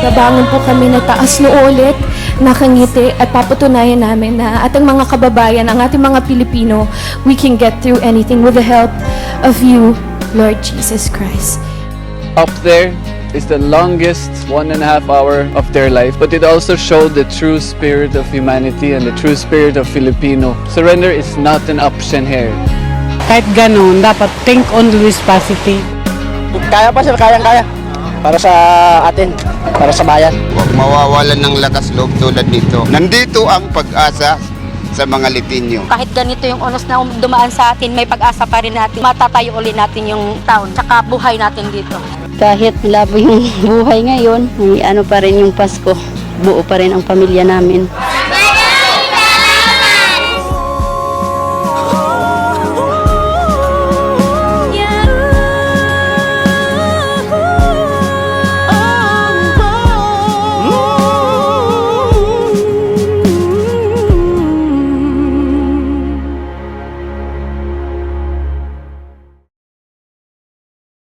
Babangon po kami na taas noo ulit, nakangiti at papatunayan namin na ating mga kababayan, ang ating mga Pilipino, we can get through anything with the help of you, Lord Jesus Christ. Up there is the longest 1.5 hour of their life, but it also showed the true spirit of humanity and the true spirit of Filipino. Surrender is not an option here. Kahit ganun, dapat think always positive. Kaya pa sir, kayang-kaya. Para sa atin, para sa bayan. Huwag mawawalan ng lakas loob tulad nito. Nandito ang pag-asa sa mga Litinyo. Kahit ganito yung unos na dumaan sa atin, may pag-asa pa rin natin. Matatayo ulit natin yung taon, tsaka buhay natin dito. Kahit labo yung buhay ngayon, may ano pa rin yung Pasko. Buo pa rin ang pamilya namin.